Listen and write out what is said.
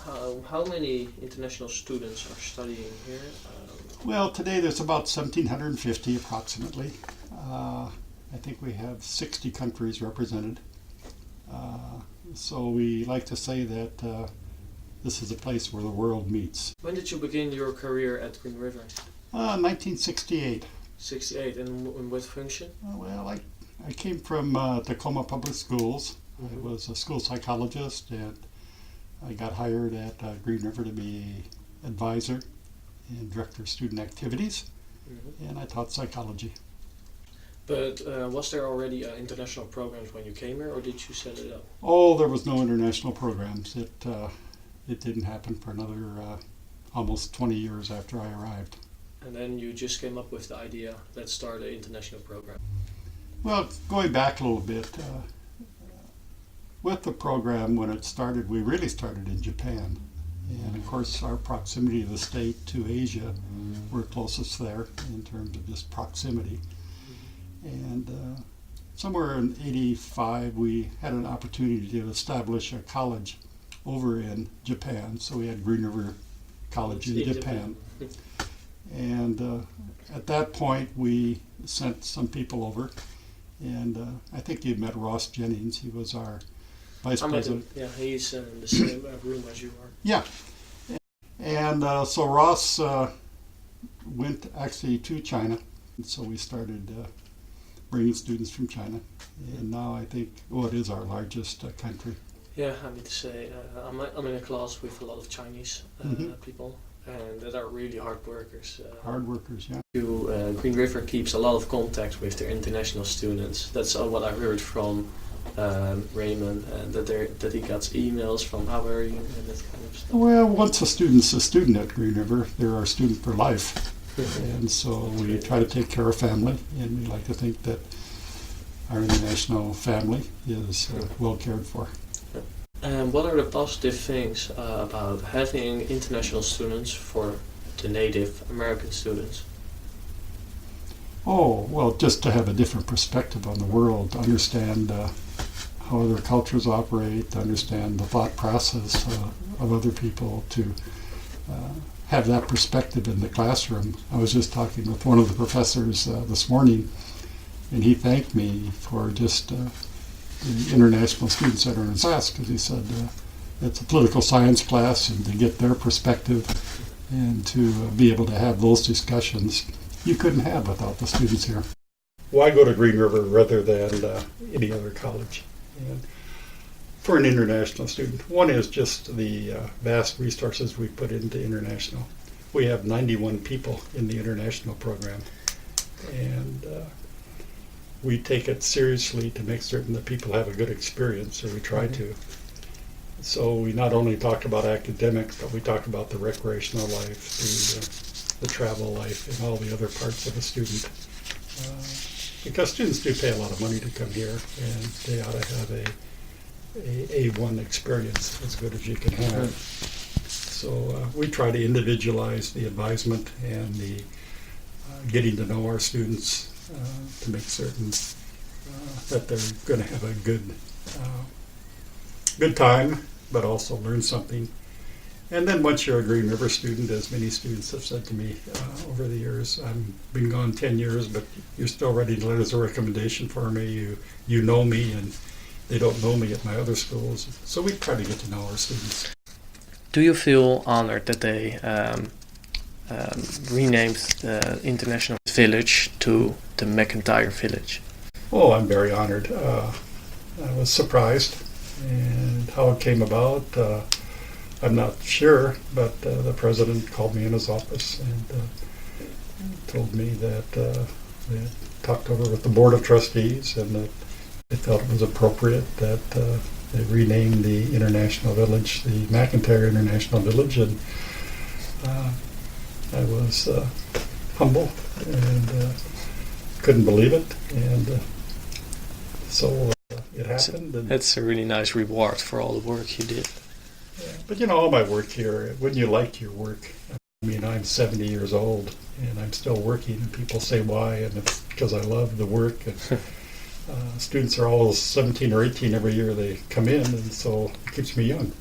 How many international students are studying here? Well, today there's about 1,750 approximately. I think we have 60 countries represented. So we like to say that this is a place where the world meets. When did you begin your career at Greenriver? 1968. 68, and in what function? Well, I came from Tacoma Public Schools. I was a school psychologist, and I got hired at Greenriver to be advisor and director of student activities, and I taught psychology. But was there already international programs when you came here, or did you set it up? Oh, there was no international programs. It didn't happen for another almost 20 years after I arrived. And then you just came up with the idea, let's start an international program. Well, going back a little bit, with the program, when it started, we really started in Japan. And of course, our proximity of the state to Asia, we're closest there in terms of just proximity. And somewhere in '85, we had an opportunity to establish a college over in Japan. So we had Greenriver College in Japan. And at that point, we sent some people over. And I think you met Ross Jennings. He was our vice president. Yeah, he's in the same room as you are. Yeah. And so Ross went actually to China. And so we started bringing students from China. And now I think, it is our largest country. Yeah, I need to say, I'm in a class with a lot of Chinese people, and that are really hard workers. Hard workers, yeah. Greenriver keeps a lot of contact with their international students. That's what I heard from Raymond, that he gets emails from how are you and that kind of stuff. Well, once a student's a student at Greenriver, they're our student for life. And so we try to take care of family, and we like to think that our international family is well cared for. And what are the positive things about having international students for the Native American students? Oh, well, just to have a different perspective on the world, to understand how other cultures operate, to understand the thought process of other people, to have that perspective in the classroom. I was just talking with one of the professors this morning, and he thanked me for just the international students that are in his class, because he said it's a political science class, and to get their perspective and to be able to have those discussions you couldn't have without the students here. Why go to Greenriver rather than any other college? And for an international student, one is just the vast resources we put into international. We have 91 people in the international program, and we take it seriously to make certain that people have a good experience, or we try to. So we not only talk about academics, but we talk about the recreational life, the travel life, and all the other parts of a student. Because students do pay a lot of money to come here, and they ought to have a A1 experience, as good as you can have. So we try to individualize the advisement and the getting to know our students to make certain that they're going to have a good time, but also learn something. And then once you're a Greenriver student, as many students have said to me over the years, I've been gone 10 years, but you're still ready to let us a recommendation for me. You know me, and they don't know me at my other schools. So we try to get to know our students. Do you feel honored that they renamed the International Village to the McIntyre Village? Oh, I'm very honored. I was surprised, and how it came about, I'm not sure, but the president called me in his office and told me that they had talked over with the Board of Trustees and that they felt it was appropriate that they renamed the International Village the McIntyre International Village, and I was humble and couldn't believe it, and so it happened. And it's a really nice reward for all the work you did. yeah, but all my work here, when you like your work, I mean, I'm 70 years old and I'm still working, and people say why, and it's because I love the work. And students are always 17 or 18 every year they come in, and so it keeps me young.